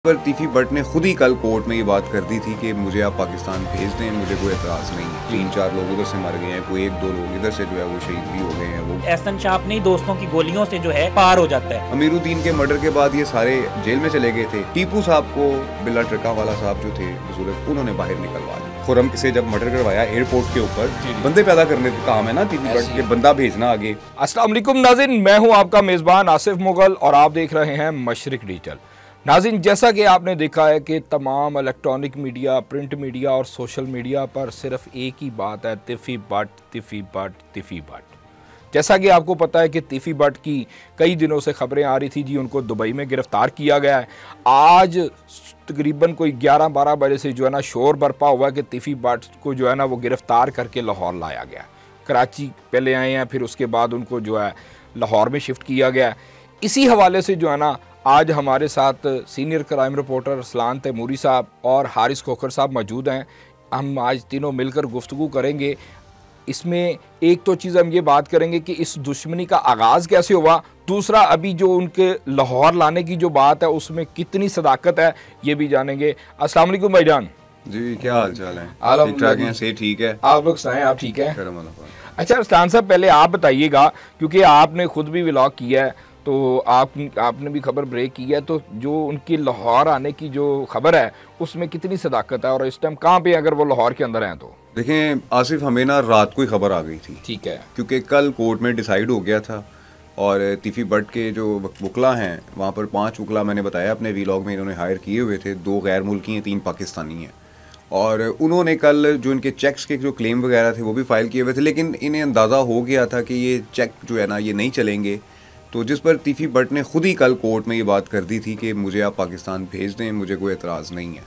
पर तीफी बट ने खुद ही कल कोर्ट में ये बात कर दी थी कि मुझे आप पाकिस्तान भेज दें, मुझे कोई एतराज़ नहीं है। 3-4 लोग उधर से मर गए हैं, कोई 1-2 लोग इधर से जो है वो शहीद भी हो गए हैं। वो एहसन शाह अपने दोस्तों की गोलियों से जो है पार हो जाता है। अमीरुद्दीन के मर्डर के बाद ये सारे जेल में चले गए थे। टीपू साहब को बिल्ला ट्रका वाला साहब जो थे बसूरत, उन्होंने बाहर निकलवा दिया। खुरम से जब मर्डर करवाया एयरपोर्ट के ऊपर, बंदे पैदा करने का काम है ना तीफी बट के, बंदा भेजना आगे। अस्सलाम वालेकुम नाज़रीन, मैं हूं आपका मेज़बान आसिफ मुगल और आप देख रहे हैं मशरिक डिजिटल। नाज़रीन, जैसा कि आपने देखा है कि तमाम इलेक्ट्रॉनिक मीडिया, प्रिंट मीडिया और सोशल मीडिया पर सिर्फ एक ही बात है, तीफी बट, तीफी बट, तीफी बट। जैसा कि आपको पता है कि तीफी बट की कई दिनों से खबरें आ रही थी जी, उनको दुबई में गिरफ़्तार किया गया है। आज तकरीबन कोई 11-12 बजे से जो है ना शोर बरपा हुआ है कि तीफी बट को जो है ना वो गिरफ़्तार करके लाहौर लाया गया। कराची पहले आए हैं, फिर उसके बाद उनको जो है लाहौर में शिफ्ट किया गया। इसी हवाले से जो है ना आज हमारे साथ senior crime reporter Arsalan Taimuri साहब और हारिस खोखर साहब मौजूद हैं। हम आज तीनों मिलकर गुफ्तगू करेंगे। इसमें एक तो चीज़ हम ये बात करेंगे कि इस दुश्मनी का आगाज़ कैसे हुआ, दूसरा अभी जो उनके लाहौर लाने की जो बात है उसमें कितनी सदाकत है ये भी जानेंगे। अस्सलाम वालेकुम भाईजान। जी, क्या हाल चाल है? अल्हम्दुलिल्लाह से ठीक है। आप लोग सुनाएं, आप ठीक है? करम अल्लाह। अच्छा अरसलान साहब, पहले आप बताइएगा, क्योंकि आपने खुद भी व्लॉग किया है तो आपने भी खबर ब्रेक की है, तो जो उनकी लाहौर आने की जो खबर है उसमें कितनी सदाकत है और इस टाइम कहाँ पे अगर वो लाहौर के अंदर हैं तो? देखें आसिफ, हमें ना रात को ही खबर आ गई थी। ठीक है। क्योंकि कल कोर्ट में डिसाइड हो गया था और तीफी बट के जो वकला हैं वहाँ पर 5 वकला मैंने बताया अपने वीलॉग में इन्होंने हायर किए हुए थे। 2 गैर मुल्की हैं, 3 पाकिस्तानी हैं। और उन्होंने कल जो इनके चेक्स के जो क्लेम वगैरह थे वो भी फाइल किए हुए थे, लेकिन इन्हें अंदाज़ा हो गया था कि ये चेक जो है ना ये नहीं चलेंगे। तो जिस पर तीफी बट ने खुद ही कल कोर्ट में ये बात कर दी थी कि मुझे आप पाकिस्तान भेज दें, मुझे कोई एतराज़ नहीं है।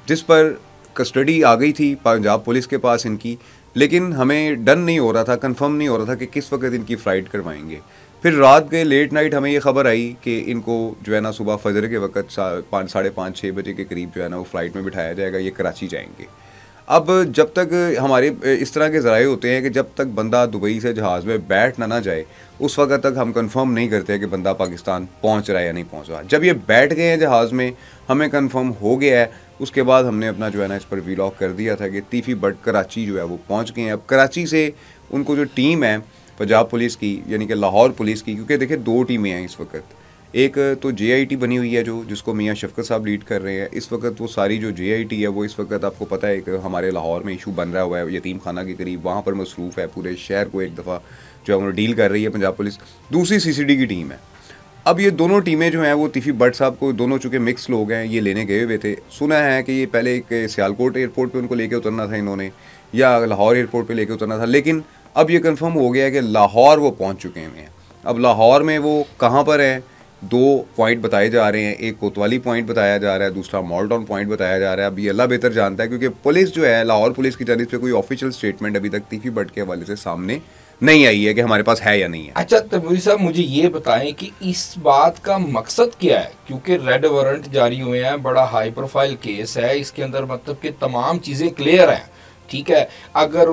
जिस पर कस्टडी आ गई थी पंजाब पुलिस के पास इनकी, लेकिन हमें डन नहीं हो रहा था, कंफर्म नहीं हो रहा था कि किस वक्त इनकी फ़्लाइट करवाएंगे। फिर रात के लेट नाइट हमें ये खबर आई कि इनको जो है ना सुबह फजर के वक्त 5:30-6 बजे के करीब जो है ना वो फ़्लाइट में बिठाया जाएगा, ये कराची जाएंगे। अब जब तक हमारे इस तरह के ज़राए होते हैं कि जब तक बंदा दुबई से जहाज़ में बैठ ना जाए उस वक्त तक हम कंफर्म नहीं करते कि बंदा पाकिस्तान पहुंच रहा है या नहीं पहुंच रहा। जब ये बैठ गए हैं जहाज़ में, हमें कंफर्म हो गया है, उसके बाद हमने अपना जो है ना इस पर वीलॉग कर दिया था कि तीफी बट कराची जो है वो पहुंच गए हैं। अब कराची से उनको जो टीम है पंजाब पुलिस की, यानी कि लाहौर पुलिस की, क्योंकि देखिए 2 टीमें हैं इस वक्त। एक तो JIT बनी हुई है जिसको मियाँ शफकत साहब लीड कर रहे हैं इस वक्त। वो सारी जो JIT है वो इस वक्त आपको पता है कि हमारे लाहौर में इशू बन रहा हुआ है यतीम खाना के करीब, वहाँ पर मसरूफ़ है, पूरे शहर को एक दफ़ा जो है उन्होंने डील कर रही है पंजाब पुलिस। दूसरी CCD की टीम है। अब ये दोनों टीमें जो हैं वो तीफी बट साहब को, दोनों चूँकि मिक्स लोग हैं, ये लेने गए हुए थे। सुना है कि ये पहले एक सियालकोट एयरपोर्ट पर उनको लेके उतरना था इन्होंने, या लाहौर एयरपोर्ट पर लेके उतरना था, लेकिन अब ये कन्फर्म हो गया है कि लाहौर वो पहुँच चुके हैं। अब लाहौर में वो कहाँ पर है, 2 पॉइंट बताए जा रहे हैं। एक कोतवाली पॉइंट बताया जा रहा है, दूसरा मॉल टाउन पॉइंट बताया जा रहा है। अभी अल्लाह बेहतर जानता है, क्योंकि पुलिस जो है लाहौर पुलिस की जानिब से कोई ऑफिशियल स्टेटमेंट अभी तक तीफी बट के हवाले से सामने नहीं आई है कि हमारे पास है या नहीं है। अच्छा तैमूरी साहब, मुझे ये बताएं कि इस बात का मकसद क्या है, क्योंकि रेड वारंट जारी हुए हैं, बड़ा हाई प्रोफाइल केस है, इसके अंदर मतलब कि तमाम चीज़ें क्लियर हैं, ठीक है। अगर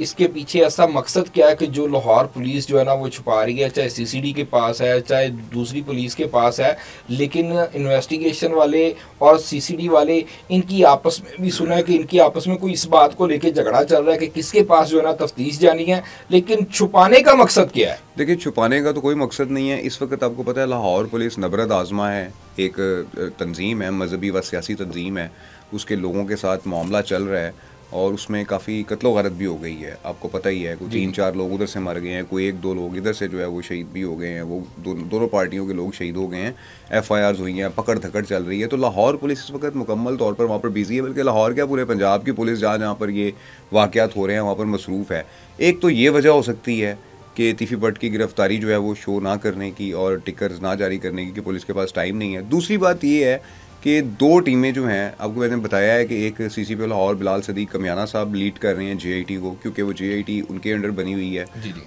इसके पीछे ऐसा मकसद क्या है कि जो लाहौर पुलिस जो है ना वो छुपा रही है, चाहे CCD के पास है, चाहे दूसरी पुलिस के पास है, लेकिन इन्वेस्टिगेशन वाले और CCD वाले इनकी आपस में भी सुना है कि इनकी आपस में कोई इस बात को लेकर झगड़ा चल रहा है कि किसके पास जो है ना तफ्तीश जानी है, लेकिन छुपाने का मकसद क्या है? देखिए, छुपाने का तो कोई मकसद नहीं है। इस वक्त आपको पता है लाहौर पुलिस नबरद आज़मा है, एक तंजीम है, मजहबी व सियासी तंजीम है, उसके लोगों के साथ मामला चल रहा है और उसमें काफ़ी कत्लो गारत भी हो गई है। आपको पता ही है, कोई 3-4 लोग उधर से मर गए हैं, कोई 1-2 लोग इधर से जो है वो शहीद भी हो गए हैं। वो दोनों पार्टियों के लोग शहीद हो गए हैं, FIRs हुई हैं, पकड़ धकड़ चल रही है। तो लाहौर पुलिस इस वक्त मुकम्मल तौर पर वहाँ पर बिजी है, बल्कि लाहौर क्या पूरे पंजाब की पुलिस जहाँ जहाँ पर ये वाक़यात हो रहे हैं वहाँ पर मसरूफ़ है। एक तो ये वजह हो सकती है कि तीफी बट की गिरफ्तारी जो है वो शो ना करने की और टिकर्स ना जारी करने की, कि पुलिस के पास टाइम नहीं है। दूसरी बात ये है कि 2 टीमें जो हैं, आपको मैंने बताया है कि एक CCP लाहौर बिलाल सदीक कमियाना साहब लीड कर रहे हैं JIT को, क्योंकि वो JIT उनके अंडर बनी हुई है।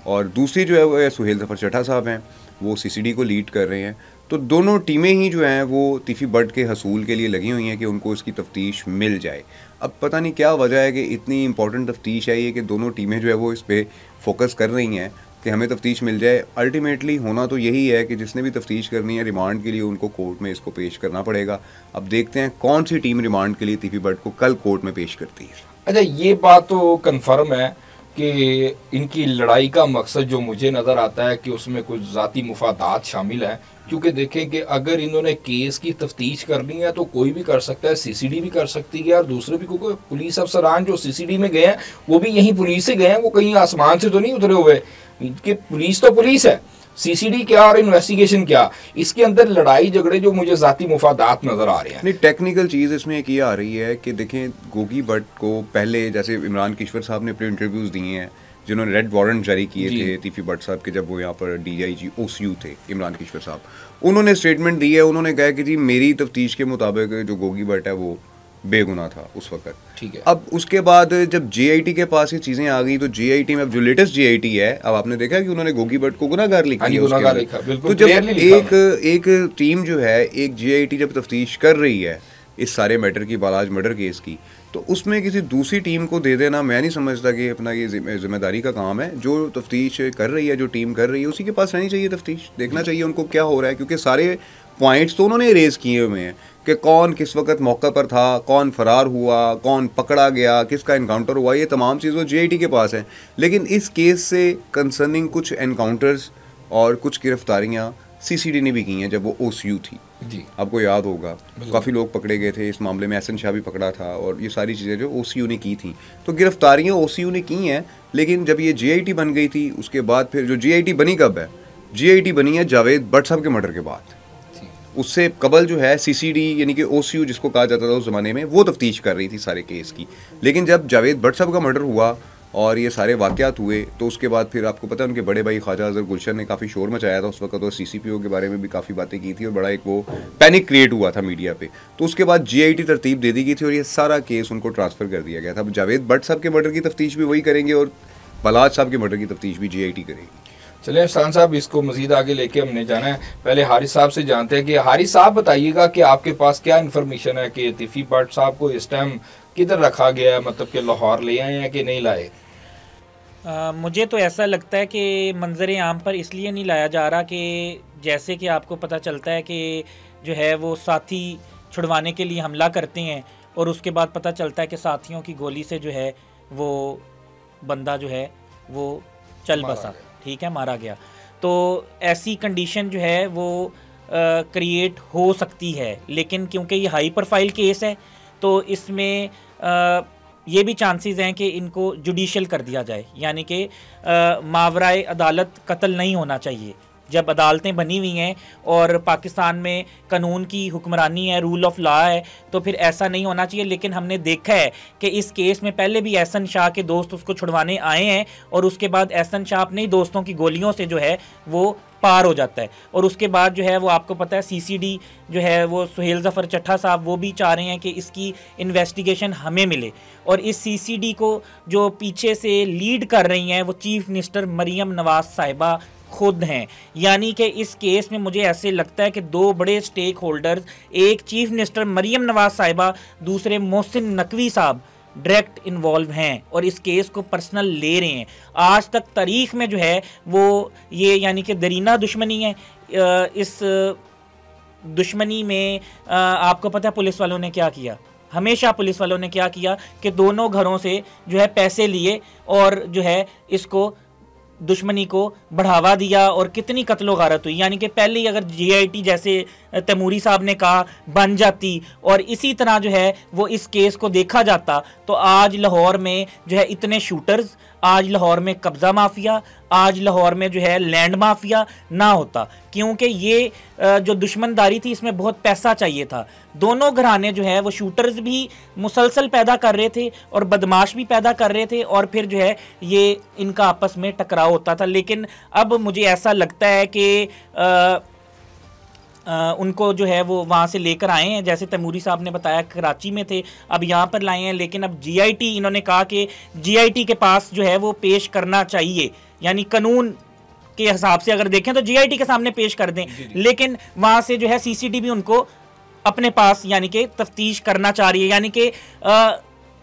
और दूसरी जो है वो सुहेल ज़फ़र चट्टा साहब हैं, वो CCD को लीड कर रहे हैं। तो दोनों टीमें ही जो हैं वो तीफी बट के हसूल के लिए लगी हुई हैं कि उनको इसकी तफ्तीश मिल जाए। अब पता नहीं क्या वजह है कि इतनी इंपॉर्टेंट तफ्तीश है ये कि दोनों टीमें जो है वो इस पर फोकस कर रही हैं कि हमें तफ्तीश मिल जाए। अल्टीमेटली होना तो यही है कि जिसने भी तफ्तीश करनी है रिमांड के लिए उनको कोर्ट में इसको पेश करना पड़ेगा। अब देखते हैं कौन सी टीम रिमांड के लिए तीफी भट्ट को कल कोर्ट में पेश करती है। अच्छा, ये बात तो कंफर्म है कि इनकी लड़ाई का मकसद जो मुझे नज़र आता है कि उसमें कुछ ज़ाती मुफादात शामिल हैं, क्योंकि देखें कि अगर इन्होंने केस की तफ्तीश करनी है तो कोई भी कर सकता है, सीसीडी भी कर सकती है और दूसरे भी, क्योंकि पुलिस अफसरान जो सीसीडी में गए हैं वो भी यहीं पुलिस से गए हैं, वो कहीं आसमान से तो नहीं उतरे हुए कि पुलिस तो पुलिस है, सीसीडी क्या और इन्वेस्टिगेशन क्या, इसके अंदर लड़ाई झगड़े जो मुझे जाती मुफादात नजर आ रहे हैं। नहीं, टेक्निकल चीज़ इसमें एक ये आ रही है कि देखें गोगी भट्ट को पहले जैसे इमरान किश्वर साहब ने अपने इंटरव्यूज़ दिए हैं, जिन्होंने रेड वारंट जारी किए थे तीफी भट्ट साहब के जब वो यहाँ पर DIG OCU थे इमरान किश्वर साहब, उन्होंने स्टेटमेंट दी है। उन्होंने कहा कि जी मेरी तफ्तीश के मुताबिक जो गोगी भट्ट है वो बेगुनाह था उस वक्त। ठीक है। अब उसके बाद जब JIT के पास ये चीज़ें आ गई तो JIT में अब जो लेटेस्ट JIT है, अब आपने देखा कि उन्होंने गोगी भट्ट को गुनाहगार लिखा है। तो जब एक टीम जो है, एक JIT जब तफ्तीश कर रही है इस सारे मैटर की, बालाज मर्डर केस की, तो उसमें किसी दूसरी टीम को दे देना मैं नहीं समझता कि अपना ये जिम्मेदारी का काम है। जो तफ्तीश कर रही है, जो टीम कर रही है, उसी के पास रहनी चाहिए तफ्तीश, देखना चाहिए उनको क्या हो रहा है, क्योंकि सारे पॉइंट्स तो उन्होंने रेज किए हुए हैं कि कौन किस वक्त मौका पर था, कौन फरार हुआ, कौन पकड़ा गया, किसका इनकाउंटर हुआ, ये तमाम चीज़ें JIT के पास हैं। लेकिन इस केस से कंसर्निंग कुछ एनकाउंटर्स और कुछ गिरफ्तारियाँ CCD ने भी की हैं जब वो OCU थी जी। आपको याद होगा काफ़ी लोग पकड़े गए थे इस मामले में, एहसन शाह भी पकड़ा था, और ये सारी चीज़ें जो OCU ने की थी, तो गिरफ्तारियाँ OCU ने की हैं। लेकिन जब ये JIT बन गई थी उसके बाद फिर जो JIT बनी कब है, JIT बनी है जावेद भट्ट साहब के मर्डर के बाद। उससे कबल जो है CCD यानी कि OCU जिसको कहा जाता था उस ज़माने में, वो तफ्तीश कर रही थी सारे केस की। लेकिन जब जावेद भट्ट साहब का मर्डर हुआ और ये सारे वाक़यात हुए तो उसके बाद फिर आपको पता है उनके बड़े भाई ख्वाजा अज़हर गुलशन ने काफ़ी शोर मचाया था उस वक्त, और CCPO के बारे में भी काफ़ी बातें की थी और बड़ा एक वो पैनिक क्रिएट हुआ था मीडिया पे। तो उसके बाद JIT तरतीब दे दी गई थी और ये सारा केस उनको ट्रांसफ़र कर दिया गया था। अब जावेद भट्ट साहब के मर्डर की तफ्तीश भी वही करेंगे और बलाज साहब के मर्डर की तफ्तीश भी JIT करेगी। चलिए अफसान साहब, इसको मजीद आगे लेके हमने जाना है। पहले हारिस साहब से जानते हैं कि हारिस साहब बताइएगा कि आपके पास क्या इन्फॉर्मेशन है कि तीफी भट्ट साहब को इस टाइम किधर रखा गया है, मतलब कि लाहौर ले आए हैं कि नहीं लाए? मुझे तो ऐसा लगता है कि मंजर आम पर इसलिए नहीं लाया जा रहा कि जैसे कि आपको पता चलता है कि जो है वो साथी छुड़वाने के लिए हमला करते हैं और उसके बाद पता चलता है कि साथियों की गोली से जो है वो बंदा जो है वो चल बसा, ठीक है, मारा गया। तो ऐसी कंडीशन जो है वो क्रिएट हो सकती है, लेकिन क्योंकि ये हाई प्रोफाइल केस है तो इसमें ये भी चांसेस हैं कि इनको जुडिशल कर दिया जाए, यानी कि मावराए अदालत कत्ल नहीं होना चाहिए। जब अदालतें बनी हुई हैं और पाकिस्तान में कानून की हुक्मरानी है, रूल ऑफ लॉ है, तो फिर ऐसा नहीं होना चाहिए। लेकिन हमने देखा है कि इस केस में पहले भी एहसन शाह के दोस्त उसको छुड़वाने आए हैं और उसके बाद एहसन शाह अपने ही दोस्तों की गोलियों से जो है वो पार हो जाता है। और उसके बाद जो है वो आपको पता है CCD जो है वो सुहेल ज़फ़र चट्ठा साहब वो भी चाह रहे हैं कि इसकी इन्वेस्टिगेशन हमें मिले, और इस CCD को जो पीछे से लीड कर रही हैं वो चीफ मिनिस्टर मरीम नवाज साहिबा खुद हैं। यानी कि इस केस में मुझे ऐसे लगता है कि दो बड़े स्टेक होल्डर्स, एक चीफ मिनिस्टर मरीम नवाज साहिबा, दूसरे मोहसिन नकवी साहब डायरेक्ट इन्वॉल्व हैं और इस केस को पर्सनल ले रहे हैं। आज तक तारीख में जो है वो ये यानी कि दरीना दुश्मनी है। इस दुश्मनी में आपको पता है पुलिस वालों ने क्या किया, हमेशा पुलिस वालों ने क्या किया कि दोनों घरों से जो है पैसे लिए और जो है इसको दुश्मनी को बढ़ावा दिया और कितनी कत्लो गारत हुई। यानी कि पहले ही अगर JIT जैसे तैमूरी साहब ने कहा बन जाती और इसी तरह जो है वो इस केस को देखा जाता तो आज लाहौर में जो है इतने शूटर्स, आज लाहौर में कब्ज़ा माफिया, आज लाहौर में जो है लैंड माफिया ना होता, क्योंकि ये जो दुश्मनदारी थी इसमें बहुत पैसा चाहिए था। दोनों घराने जो है वो शूटर्स भी मुसलसल पैदा कर रहे थे और बदमाश भी पैदा कर रहे थे और फिर जो है ये इनका आपस में टकराव होता था। लेकिन अब मुझे ऐसा लगता है कि उनको जो है वो वहाँ से लेकर आए हैं, जैसे तैमूरी साहब ने बताया कराची में थे, अब यहाँ पर लाए हैं। लेकिन अब JIT इन्होंने कहा कि JIT के पास जो है वो पेश करना चाहिए, यानी कानून के हिसाब से अगर देखें तो JIT के सामने पेश कर दें। लेकिन वहाँ से जो है CCD भी उनको अपने पास यानी कि तफ्तीश करना चाह रही है। यानी कि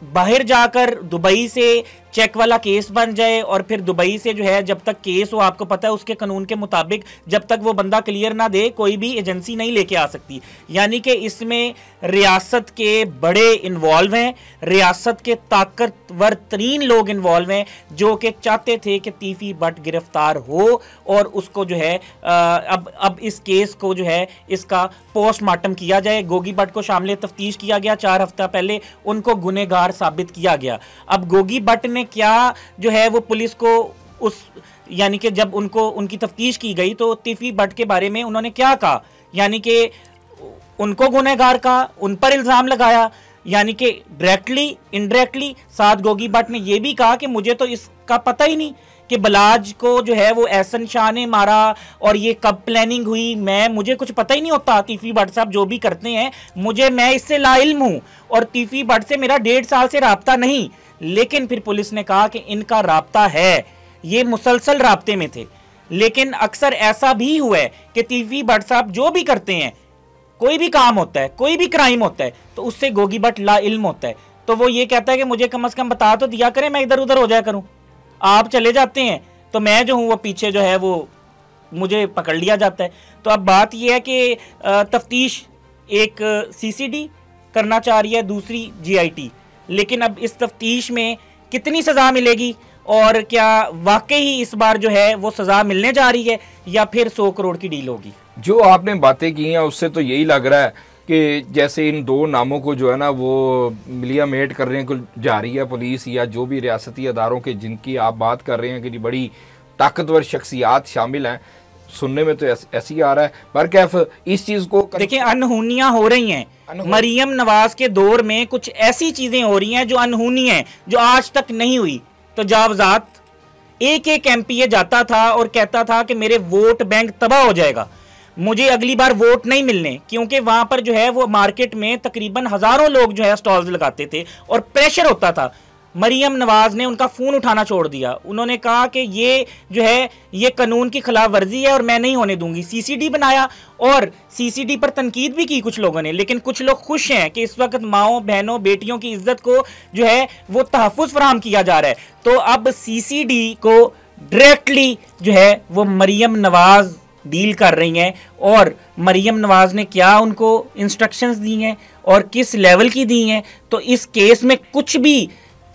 बाहर जाकर दुबई से चेक वाला केस बन जाए और फिर दुबई से जो है जब तक केस हो, आपको पता है उसके कानून के मुताबिक जब तक वो बंदा क्लियर ना दे कोई भी एजेंसी नहीं लेके आ सकती। यानी कि इसमें रियासत के बड़े इन्वॉल्व हैं, रियासत के ताकतवर तरीन लोग इन्वॉल्व हैं जो कि चाहते थे कि तीफी भट्ट गिरफ्तार हो और उसको जो है अब इस केस को जो है इसका पोस्टमार्टम किया जाए। गोगी भट्ट को शामिल तफ्तीश किया गया 4 हफ्ता पहले, उनको गुनहगार साबित किया गया। अब गोगी भट्ट ने क्या जो है वो पुलिस को उस यानी कि जब उनकी तफ्तीश की गई तो तीफी भट्ट के बारे में उन्होंने क्या कहा, यानी कि उनको गुनहगार कहा, उन पर इल्जाम लगाया, यानी कि डायरेक्टली इनडायरेक्टली। साथ गोगी भट्ट ने यह भी कहा कि मुझे तो इसका पता ही नहीं कि बलाज को जो है वो एहसन शाह ने मारा और ये कब प्लानिंग हुई, मुझे कुछ पता ही नहीं होता। तीफी भट्ट साहब जो भी करते हैं मैं इससे लाइल्म हूं और तीफी भट्ट से मेरा 1.5 साल से राब्ता नहीं। लेकिन फिर पुलिस ने कहा कि इनका राब्ता है, ये मुसलसल राब्ते में थे। लेकिन अक्सर ऐसा भी हुआ है कि तीफी भट्ट साहब जो भी करते हैं, कोई भी काम होता है, कोई भी क्राइम होता है तो उससे गोगी भट्ट ला इल्म होता है। तो वो ये कहता है कि मुझे कम से कम बता तो दिया करें, मैं इधर उधर हो जाया करूं। आप चले जाते हैं तो मैं जो हूं वो पीछे जो है वो मुझे पकड़ लिया जाता है। तो अब बात यह है कि तफ्तीश एक सीसीडी करना चाह रही है, दूसरी जीआईटी। लेकिन अब इस तफ्तीश में कितनी सज़ा मिलेगी और क्या वाकई ही इस बार जो है वो सज़ा मिलने जा रही है या फिर 100 करोड़ की डील होगी। जो आपने बातें की हैं उससे तो यही लग रहा है कि जैसे इन 2 नामों को जो है ना वो मिलियामेट करने को जा रही है पुलिस या जो भी रियासती अदारों के जिनकी आप बात कर रहे हैं कि बड़ी ताकतवर शख्सियात शामिल हैं। सुनने में तो ऐसी आ रहा है। बरकैफ इस चीज़ को देखिए, अनहोनियां हो रही हैं। मरियम नवाज के दौर में कुछ ऐसी चीज़ें हो रही हैं जो अनहोनी हैं, जो आज तक नहीं हुई। तो जावजात एक एमपीए जाता था और कहता था कि मेरे वोट बैंक तबाह हो जाएगा, मुझे अगली बार वोट नहीं मिलने, क्योंकि वहां पर जो है वो मार्केट में तकरीबन हजारों लोग जो है स्टॉल्स लगाते थे और प्रेशर होता था। मरियम नवाज ने उनका फ़ोन उठाना छोड़ दिया। उन्होंने कहा कि ये जो है ये कानून की खिलाफ वर्जी है और मैं नहीं होने दूंगी। सीसीडी बनाया और सीसीडी पर तनकीद भी की कुछ लोगों ने, लेकिन कुछ लोग खुश हैं कि इस वक्त माओ बहनों बेटियों की इज्जत को जो है वो तहफ़्फ़ुज़ फराहम किया जा रहा है। तो अब सीसीडी को डायरेक्टली जो है वो मरियम नवाज डील कर रही हैं और मरियम नवाज ने क्या उनको इंस्ट्रक्शंस दी हैं और किस लेवल की दी हैं, तो इस केस में कुछ भी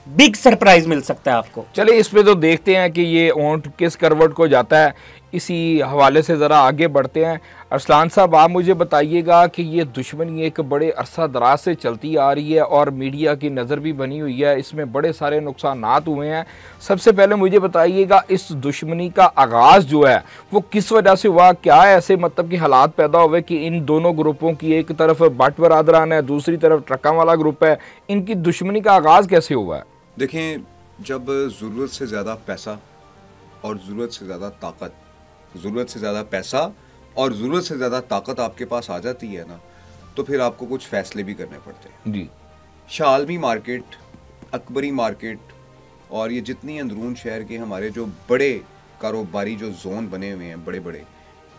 बिग सरप्राइज मिल सकता है आपको। चलिए इस पे तो देखते हैं कि ये ओंठ किस करवट को जाता है। इसी हवाले से ज़रा आगे बढ़ते हैं। अरसलान साहब, आप मुझे बताइएगा कि ये दुश्मनी एक बड़े अरसा दराज से चलती आ रही है और मीडिया की नज़र भी बनी हुई है, इसमें बड़े सारे नुकसानात हुए हैं। सबसे पहले मुझे बताइएगा इस दुश्मनी का आगाज़ जो है वो किस वजह से हुआ? क्या ऐसे मतलब कि हालात पैदा हुए कि इन दोनों ग्रुपों की, एक तरफ भट्ट बरादरान है, दूसरी तरफ ट्रकों वाला ग्रुप है, इनकी दुश्मनी का आगाज़ कैसे हुआ है? देखें, जब ज़रूरत से ज़्यादा पैसा और ज़रूरत से ज़्यादा ताकत, ज़रूरत से ज़्यादा पैसा और ज़रूरत से ज़्यादा ताकत आपके पास आ जाती है ना, तो फिर आपको कुछ फ़ैसले भी करने पड़ते हैं जी। शालमी मार्केट, अकबरी मार्केट और ये जितनी अंदरून शहर के हमारे जो बड़े कारोबारी जो जोन बने हुए हैं, बड़े बड़े,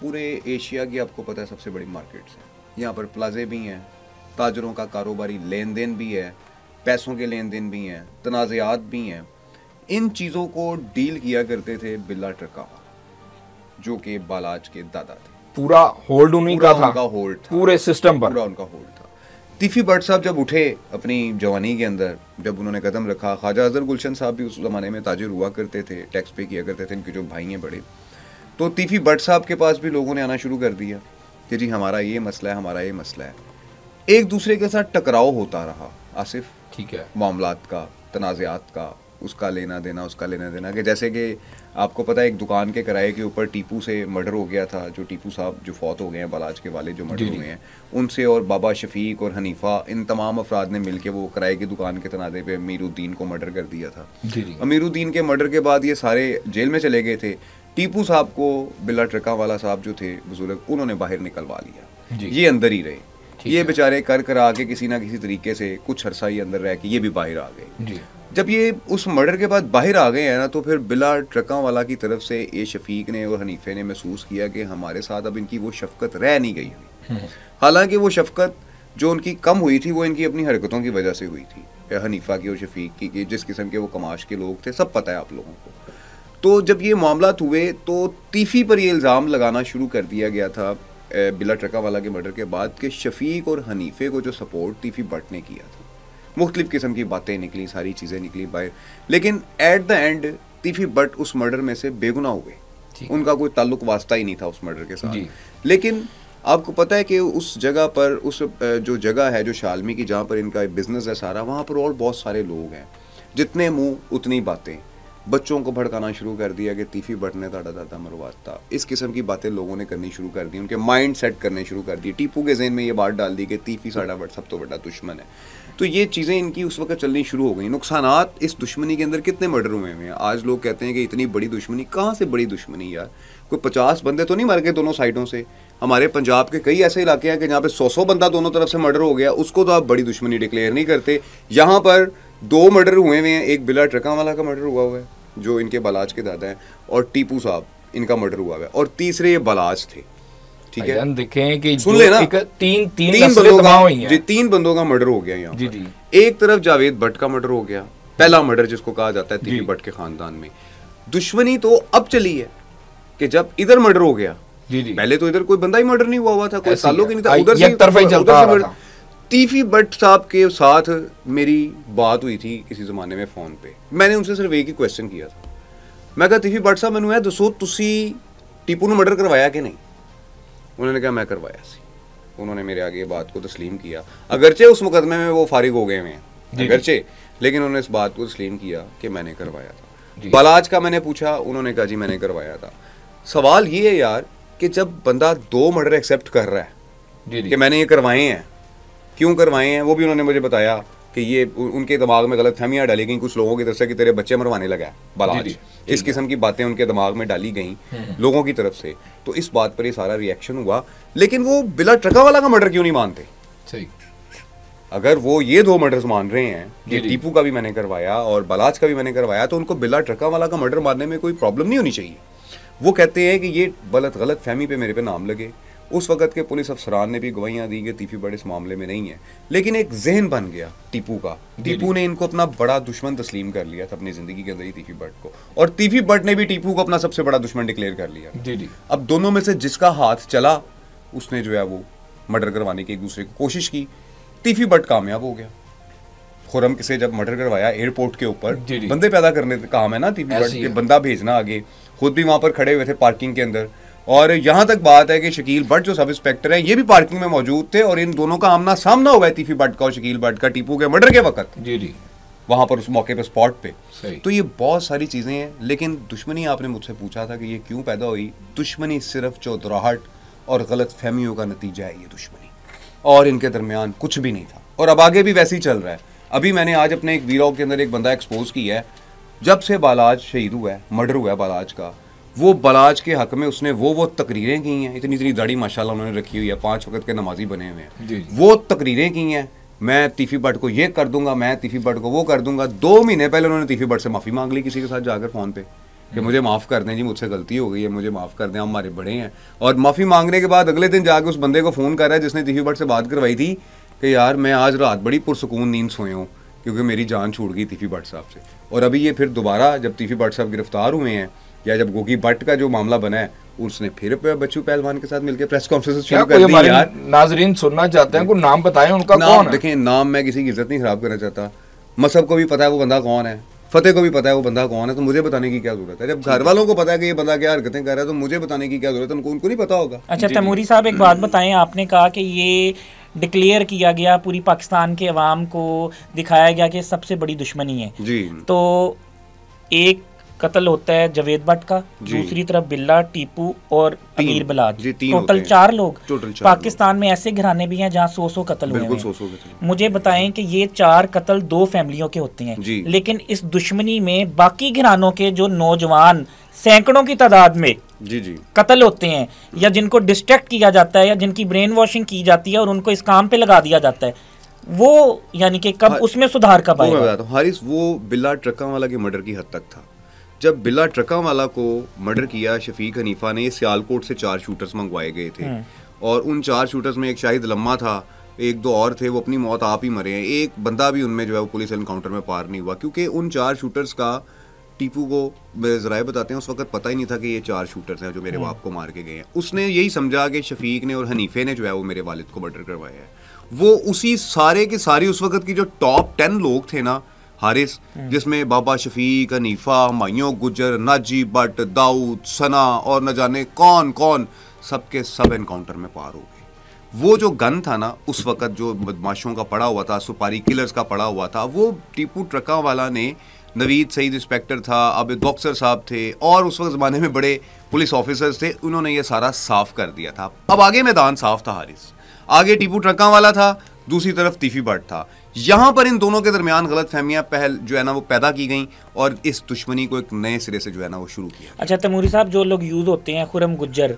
पूरे एशिया की आपको पता है सबसे बड़ी मार्केट्स हैं। यहाँ पर प्लाजे भी हैं, ताजरों का कारोबारी लेन देन भी है, पैसों के लेन देन भी हैं, तनाज़ात भी हैं। इन चीज़ों को डील किया करते थे बिल्ला ट्रका जो कि बालाज के दादा थे। पूरा होल्ड उन्हीं का था, उनका होल्ड था पूरे सिस्टम पर, पूरा उनका होल्ड था। तीफी भट्ट साहब जब उठे अपनी जवानी के अंदर, जब उन्होंने कदम रखा, ख्वाजा अजहर गुलशन साहब भी उस ज़माने में ताजिर हुआ करते थे, टैक्स पे किया करते थे, इनके जो भाई हैं बड़े, तो तीफी भट्ट साहब के पास भी लोगों ने आना शुरू कर दिया कि जी हमारा ये मसला है, हमारा ये मसला है। एक दूसरे के साथ टकराव होता रहा आसिफ, ठीक है, मामलात का, तनाज़ात का, उसका लेना देना, उसका लेना देना। कि जैसे कि आपको पता है एक दुकान के किराए के ऊपर टीपू से मर्डर हो गया था, जो टीपू साहब जो फौत हो गए हैं, बालाज के वाले जो मर्डर हुए हैं, उनसे और बाबा शफीक और हनीफा, इन तमाम अफराद ने मिलकर वो किराए की दुकान के तनाज़े पे अमीरुद्दीन को मर्डर कर दिया था। अमीरुद्दीन के मर्डर के बाद ये सारे जेल में चले गए थे। टीपू साहब को बिल्ला ट्रका वाला साहब जो थे बुजुर्ग, उन्होंने बाहर निकलवा लिया, ये अंदर ही रहे। ये बेचारे कर करा के किसी ना किसी तरीके से कुछ अरसा ही अंदर रह के ये भी बाहर आ गए। जब ये उस मर्डर के बाद बाहर आ गए हैं ना, तो फिर बिला ट्रका वाला की तरफ से ए शफीक ने और हनीफे ने महसूस किया कि हमारे साथ अब इनकी वो शफकत रह नहीं गई हुई। हालांकि वो शफकत जो उनकी कम हुई थी वो इनकी अपनी हरकतों की वजह से हुई थी। हनीफा की और शफीक की कि जिस किस्म के वो कमाश के लोग थे, सब पता है आप लोगों को। तो जब ये मामला हुए तो तीफी पर ये इल्ज़ाम लगाना शुरू कर दिया गया था बिला ट्रकावाला के मर्डर के बाद कि शफीक और हनीफे को जो सपोर्ट तीफी भट्ट ने किया था। मुख्तलिफ किस्म की बातें निकली, सारी चीज़ें निकली बाहर, लेकिन एट द एंड तीफी भट्ट उस मर्डर में से बेगुनाह हुए। उनका कोई ताल्लुक वास्ता ही नहीं था उस मर्डर के साथ। लेकिन आपको पता है कि उस जगह पर, उस जो जगह है जो शालमी की, जहाँ पर इनका बिजनेस है सारा, वहाँ पर और बहुत सारे लोग हैं। जितने मुंह उतनी बातें। बच्चों को भड़काना शुरू कर दिया कि तीफी भट्ट ने ताड़ा दादा मरवाता, इस किस्म की बातें लोगों ने करनी शुरू कर दी, उनके माइंड सेट करने शुरू कर दी। टीपू के जहन में ये बात डाल दी कि तीफी साड़ा बट सब तो बड़ा दुश्मन है। तो ये चीज़ें इनकी उस वक्त चलनी शुरू हो गई। नुकसानात इस दुश्मनी के अंदर कितने मर्डर हुए हैं। आज लोग कहते हैं कि इतनी बड़ी दुश्मनी, कहाँ से बड़ी दुश्मनी यार? कोई 50 बंदे तो नहीं मर गए दोनों साइडों से। हमारे पंजाब के कई ऐसे इलाके हैं कि जहाँ पे 100 बंदा दोनों तरफ से मर्डर हो गया, उसको तो आप बड़ी दुश्मनी डिक्लेयर नहीं करते। यहाँ पर 2 मर्डर हुए हुए हैं। एक बिला ट्रकावाला का मर्डर हुआ है जो इनके बालाज के दादा हैं, और टीपू साहब इनका मर्डर हुआ है, और तीसरे ये बालाज थे। ठीक है, देखें कि सुन लेना, तीन बंदों का मर्डर हो गया यहाँ। जी जी। एक तरफ जावेद भट्ट का मर्डर हो गया, पहला मर्डर जिसको कहा जाता है तीफी भट्ट के खानदान में। दुश्मनी तो अब चली है कि जब इधर मर्डर हो गया। जी जी। पहले तो इधर कोई बंदा ही मर्डर नहीं हुआ था, कोई ताल्लुक ही नहीं था, उधर से तीफी भट्ट साहब के साथ मेरी बात हुई थी किसी ज़माने में फ़ोन पे। मैंने उनसे सिर्फ एक ही क्वेश्चन किया था। मैं कहा तीफी भट्ट साहब मैंने दसो तुसी टीपू ने मर्डर करवाया कि नहीं? उन्होंने कहा मैं करवाया सी। उन्होंने मेरे आगे बात को तस्लीम किया, अगरचे उस मुकदमे में वो फारिग हो गए हैं अगरचे, लेकिन उन्होंने इस बात को तस्लीम किया कि मैंने करवाया था। बालाज का मैंने पूछा, उन्होंने कहा जी मैंने करवाया था। सवाल ये है यार कि जब बंदा 2 मर्डर एक्सेप्ट कर रहा है कि मैंने ये करवाए हैं, क्यों करवाए हैं वो भी उन्होंने मुझे बताया कि ये उनके दिमाग में गलत फहमियाँ डाली गई कुछ लोगों की तरफ से कि तेरे बच्चे मरवाने लगा है बालाज। इस किस्म की बातें उनके दिमाग में डाली गई लोगों की तरफ से। तो इस बात पर ये सारा रिएक्शन हुआ। लेकिन वो बिला ट्रकावाला का मर्डर क्यों नहीं मानते? सही, अगर वो ये 2 मर्डर्स मान रहे हैं कि टीपू का भी मैंने करवाया और बालाज का भी मैंने करवाया, तो उनको बिला ट्रकावाला का मर्डर मानने में कोई प्रॉब्लम नहीं होनी चाहिए। वो कहते हैं कि ये गलत फहमी पे मेरे पे नाम लगे। उस वक्त के पुलिस अफसरान ने भी गवाहियां दी कि तीफी भट्ट इस मामले में नहीं है, लेकिन एक जहन बन गया टीपू का। टीपू ने इनको अपना बड़ा दुश्मन तस्लीम कर लिया था अपनी जिंदगी के अंदर ही तीफी भट्ट को, और तीफी भट्ट ने भी टीपू को अपना सबसे बड़ा दुश्मन डिक्लेयर कर लिया। अब दोनों में से जिसका हाथ चला उसने जो है वो मर्डर करवाने की एक दूसरे की कोशिश की। तीफी भट्ट कामयाब हो गया। खुरम से जब मर्डर करवाया एयरपोर्ट के ऊपर, बंदे पैदा करने का काम है ना तीफी भट्ट के, बंदा भेजना आगे, खुद भी वहां पर खड़े हुए थे पार्किंग के अंदर। और यहाँ तक बात है कि शकील भट्ट जो सब इंस्पेक्टर हैं ये भी पार्किंग में मौजूद थे, और इन दोनों का आमना सामना हुआ है तीफी भट्ट का और शकील भट्ट का टीपू के मर्डर के वक्त। जी जी, वहां पर उस मौके पे स्पॉट पे। तो ये बहुत सारी चीजें हैं। लेकिन दुश्मनी, आपने मुझसे पूछा था कि ये क्यों पैदा हुई। दुश्मनी सिर्फ चौधराहट और गलत फहमियों का नतीजा है ये दुश्मनी, और इनके दरमियान कुछ भी नहीं था, और अब आगे भी वैसे ही चल रहा है। अभी मैंने आज अपने एक वीलॉग के अंदर एक बंदा एक्सपोज किया है, जब से बालाज शहीद हुआ है, मर्डर हुआ है बालाज का, वो बालाज के हक में उसने वो तकरीरें की हैं। इतनी दाढ़ी माशाल्लाह उन्होंने रखी हुई है, 5 वक्त के नमाजी बने हुए हैं। वो तकरीरें की हैं, मैं तीफी भट्ट को ये कर दूंगा, मैं तीफी भट्ट को वो कर दूंगा। 2 महीने पहले उन्होंने तीफी भट्ट से माफ़ी मांग ली किसी के साथ जाकर फ़ोन पे कि मुझे माफ़ कर दें जी, मुझसे गलती हो गई है, मुझे माफ़ कर दें, हम हमारे बड़े हैं। और माफ़ी मांगने के बाद अगले दिन जाकर उस बंदे को फ़ोन कर रहा है जिसने तीफी भट्ट से बात करवाई थी कि यार मैं आज रात बड़ी पुरसकून नींद सोया हूँ क्योंकि मेरी जान छूट गई तीफी भट्ट साहब से। और अभी ये फिर दोबारा जब तीफी भट्ट साहब गिरफ्तार हुए हैं, या जब गोगी भट्ट का जो मामला बना है, उसने फिर बच्चू पहलवान के साथ मिलकर प्रेस कॉन्फ्रेंस शुरू कर दी। यार नाजरीन सुनना चाहते हैं, कोई नाम बताएं उनका, कौन है? देखें, नाम मैं किसी की इज्जत नहीं खराब करना चाहता। मसहब को भी पता है वो बंदा कौन है, फतेह को भी पता है वो बंदा कौन है, तो मुझे बताने की क्या जरूरत है? जब घर वालों को पता है कि ये बंदा क्या हरकतें कर रहा है तो मुझे बताने की क्या जरूरत है? उनको नहीं पता होगा। अच्छा तैमूरी साहब, एक बात बताएं, आपने कहा कि ये डिक्लेयर किया गया, पूरी पाकिस्तान के अवाम को दिखाया गया कि सबसे बड़ी दुश्मनी है जी। तो एक कत्ल होता है जवेद भट्ट का, दूसरी तरफ बिल्ला, टीपू और अमीर बलाज, टोटल 4 लोग। पाकिस्तान में ऐसे घराने भी हैं जहाँ 100 कत्ल हुए हैं। मुझे बताएं कि ये 4 कत्ल 2 फैमिलियों के होते हैं, लेकिन इस दुश्मनी में बाकी घरानों के जो नौजवान सैकड़ों की तादाद में कत्ल होते हैं, या जिनको डिस्ट्रैक्ट किया जाता है, या जिनकी ब्रेन वॉशिंग की जाती है और उनको इस काम पे लगा दिया जाता है, वो यानी कि कब उसमें सुधार कब आएगा? हारिस, वो बिल्ला ट्रकावाला के मर्डर की हद तक था। जब बिल्ला ट्रकावाला को मर्डर किया शफीक हनीफा ने, सियालकोट से 4 शूटर्स मंगवाए गए थे, और उन 4 शूटर्स में एक शाहिद लम्मा था, एक दो और थे, वो अपनी मौत आप ही मरे हैं। एक बंदा भी उनमें जो है वो पुलिस एनकाउंटर में पार नहीं हुआ, क्योंकि उन 4 शूटर्स का टीपू को ज़राए बताते हैं उस वक्त पता ही नहीं था कि ये 4 शूटर्स हैं जो मेरे बाप को मार के गए हैं। उसने यही समझा कि शफीक ने और हनीफे ने जो है वो मेरे वालिद को मर्डर करवाया है। वो उसी सारे के सारी उस वक्त की जो टॉप 10 लोग थे ना हारिस, जिसमें बाबा शफीक, हनीफा, हुमायूं गुजर, नाजी भट्ट, दाऊद, सना और न जाने कौन कौन, सबके सब एनकाउंटर में पार हो गए। वो जो गन था ना उस वक्त जो बदमाशों का पड़ा हुआ था, सुपारी किलर्स का पड़ा हुआ था, वो टीपू ट्रका वाला ने, नवीद सईद इंस्पेक्टर था, अब बॉक्सर साहब थे और उस वक्त ज़माने में बड़े पुलिस ऑफिसर्स थे, उन्होंने ये सारा साफ कर दिया था। अब आगे मैदान साफ था हारिस, आगे टीपू ट्रका वाला था, दूसरी तरफ तीफी भट्ट था। यहाँ पर इन दोनों के दरमियान गलत फहमियाँ पहल जो है ना वो पैदा की गई और इस दुश्मनी को एक नए सिरे से जो है ना वो शुरू किया। अच्छा तैमूरी साहब, जो लोग यूज़ होते हैं, खुरम गुज्जर,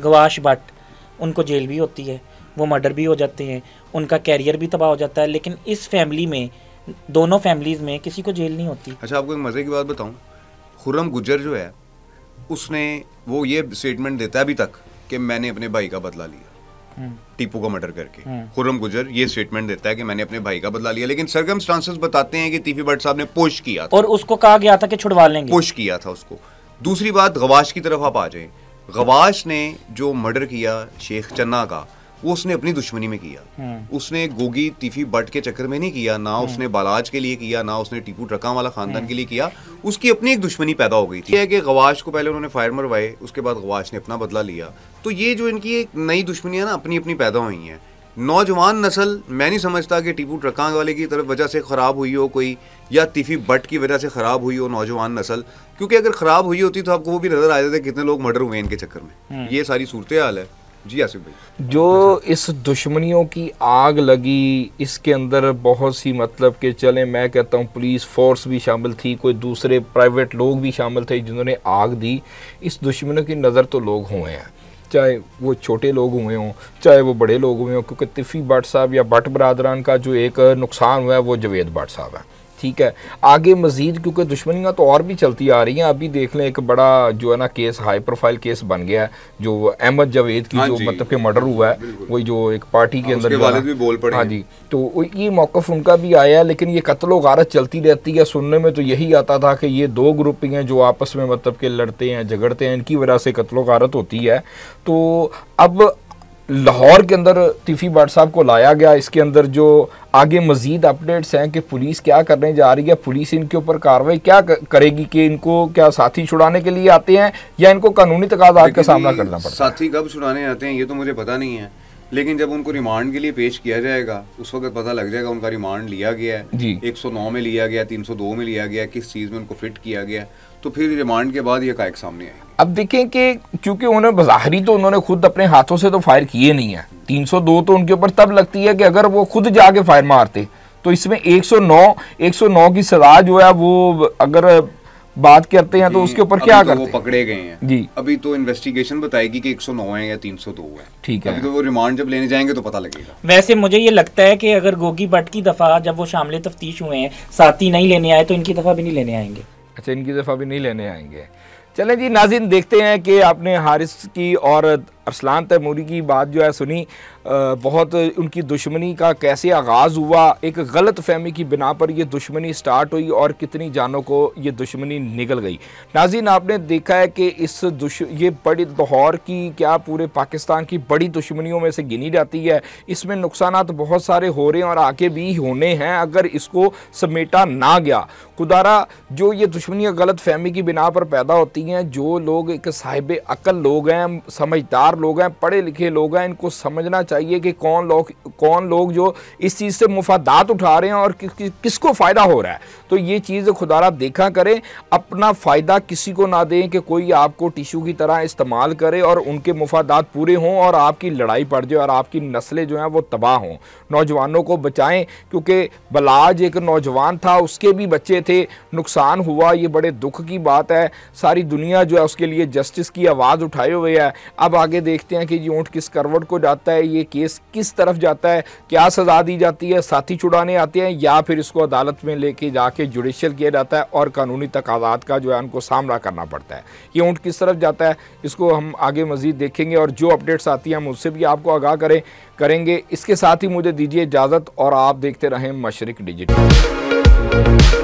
गवाश भट्ट, उनको जेल भी होती है, वो मर्डर भी हो जाते हैं, उनका कैरियर भी तबाह हो जाता है, लेकिन इस फैमिली में, दोनों फैमिलीज़ में किसी को जेल नहीं होती। अच्छा आपको एक मज़े की बात बताऊँ, खुर्रम गुज्जर जो है उसने वो ये स्टेटमेंट देता है अभी तक कि मैंने अपने भाई का बदला लिया टीपू को मर्डर करके। खुर्रम गुजर ये स्टेटमेंट देता है कि मैंने अपने भाई का बदला लिया, लेकिन सर्कमस्टांसेस बताते हैं कि तीफी भट्ट साहब ने पुश किया था और उसको कहा गया था कि छुड़वा लेंगे, पुश किया था उसको। दूसरी बात, गवाश की तरफ आप आ जाएं, गवाश ने जो मर्डर किया शेख चन्ना का, वो उसने अपनी दुश्मनी में किया। उसने गोगी तीफी भट्ट के चक्कर में नहीं किया, ना उसने बालाज के लिए किया, ना उसने टीपू ट्रका वाला खानदान के लिए किया। उसकी अपनी एक दुश्मनी पैदा हो गई थी कि गवाश को पहले उन्होंने फायर मरवाए, उसके बाद गवाश ने अपना बदला लिया। तो ये जो इनकी एक नई दुश्मनियां ना अपनी अपनी पैदा हुई हैं। नौजवान नस्ल, मैं नहीं समझता कि टीपू ट्रका वाले की तरफ वजह से ख़राब हुई हो कोई, या तीफी भट्ट की वजह से ख़राब हुई हो नौजवान नस्ल, क्योंकि अगर ख़राब हुई होती तो आपको वो भी नज़र आ जाता कितने लोग मर्डर हुए इनके चक्कर में। ये सारी सूरत हाल है जी आसिफ भाई। जो इस दुश्मनियों की आग लगी, इसके अंदर बहुत सी मतलब कि चलें, मैं कहता हूँ पुलिस फोर्स भी शामिल थी, कोई दूसरे प्राइवेट लोग भी शामिल थे जिन्होंने आग दी। इस दुश्मनों की नज़र तो लोग हुए हैं, चाहे वो छोटे लोग हुए हों, चाहे वो बड़े लोग हुए हों, क्योंकि तीफी भट्ट साहब या भट्ट बरादरान का जो एक नुकसान हुआ है वो जवेद भट्ट साहब है। ठीक है, आगे मजीद क्योंकि दुश्मनियाँ तो और भी चलती आ रही हैं। अभी देख लें एक बड़ा जो है ना केस, हाई प्रोफाइल केस बन गया है, जो अहमद जावेद की जो मतलब कि मर्डर हुआ है, वही जो एक पार्टी के अंदर भी बोल पड़े। हाँ जी, तो ये मौक़िफ़ उनका भी आया है, लेकिन ये कत्ल गारत चलती रहती है। सुनने में तो यही आता था कि ये 2 ग्रुप हैं जो आपस में मतलब कि लड़ते हैं, झगड़ते हैं, इनकी वजह से कत्ल गारत होती है। तो अब लाहौर के अंदर तीफी भट्ट साहब को लाया गया। इसके अंदर जो आगे मजीद अपडेट्स हैं कि पुलिस क्या करने जा रही है, पुलिस इनके ऊपर कार्रवाई क्या करेगी, कि इनको क्या साथी छुड़ाने के लिए आते हैं या इनको कानूनी तकाज़ात का सामना करना पड़ता है। साथी कब छुड़ाने आते हैं ये तो मुझे पता नहीं है, लेकिन जब उनको रिमांड के लिए पेश किया जाएगा उस वक्त पता लग जाएगा उनका रिमांड लिया गया है जी, 109 में लिया गया, 302 में लिया गया, किस चीज़ में उनको फिट किया गया, तो फिर रिमांड के बाद ये कायक सामने आएगा। अब देखें कि क्योंकि उन्हें बज़ाहिरी तो उन्होंने खुद अपने हाथों से तो फायर किए नहीं है, 302 तो उनके ऊपर तब लगती है कि अगर वो खुद जाके फायर मारते, तो इसमें 109 की सजा जो है वो अगर बात करते हैं तो उसके ऊपर क्या करते हैं? वो पकड़े गए हैं जी, अभी तो इन्वेस्टिगेशन बताएगी कि 109 है या 302 है। ठीक है, अभी तो वो रिमांड जब लेने जाएंगे तो पता लगेगा। वैसे मुझे ये लगता है कि अगर गोगी भट्ट की दफ़ा जब वो शामिल तफ्तीश हुए हैं साथी नहीं लेने आए तो इनकी दफ़ा भी नहीं लेने आएंगे। अच्छा, इनकी दफ़ा भी नहीं लेने आएंगे। चलें जी नाज़रीन, देखते हैं कि आपने हारिस की और अरसलान तैमूरी की बात जो है सुनी, बहुत उनकी दुश्मनी का कैसे आगाज़ हुआ, एक गलत फहमी की बिना पर ये दुश्मनी स्टार्ट हुई और कितनी जानों को ये दुश्मनी निकल गई। नाज़रीन, आपने देखा है कि ये बड़ी लाहौर की क्या पूरे पाकिस्तान की बड़ी दुश्मनियों में से गिनी जाती है। इसमें नुकसानात बहुत सारे हो रहे हैं और आगे भी होने हैं अगर इसको समेटा ना गया। खुदारा जो ये दुश्मनियाँ गलत फहमी की बिना पर पैदा होती हैं, जो लोग एक साहिब अक्ल लोग हैं, समझदार लोग हैं, पढ़े लिखे लोग हैं, इनको समझना चाहिए कि कौन लोग जो इस चीज़ से मुफादात उठा रहे हैं और किसको फ़ायदा हो रहा है। तो ये चीज़ खुदारा देखा करें, अपना फ़ायदा किसी को ना दें कि कोई आपको टिश्यू की तरह इस्तेमाल करे और उनके मुफादात पूरे हों और आपकी लड़ाई पड़ जाए और आपकी नस्लें जो हैं वो तबाह हों। नौजवानों को बचाएं, क्योंकि बलाज एक नौजवान था, उसके भी बच्चे थे, नुकसान हुआ, ये बड़े दुख की बात है। सारी दुनिया जो है उसके लिए जस्टिस की आवाज़ उठाए हुए है। अब आगे देखते हैं कि ये ऊँट किस करवट को जाता है, ये केस किस तरफ जाता है, क्या सज़ा दी जाती है, साथी छुड़ाने आते हैं या फिर इसको अदालत में लेके जाके जुडिशल किया जाता है और कानूनी तकाज़ात का जो है उनको सामना करना पड़ता है। ये ऊँट किस तरफ जाता है इसको हम आगे मज़ीद देखेंगे और जो अपडेट्स आती हैं हम उससे भी आपको आगाह करेंगे। इसके साथ ही मुझे दीजिए इजाज़त और आप देखते रहें मशरिक डिजिटल।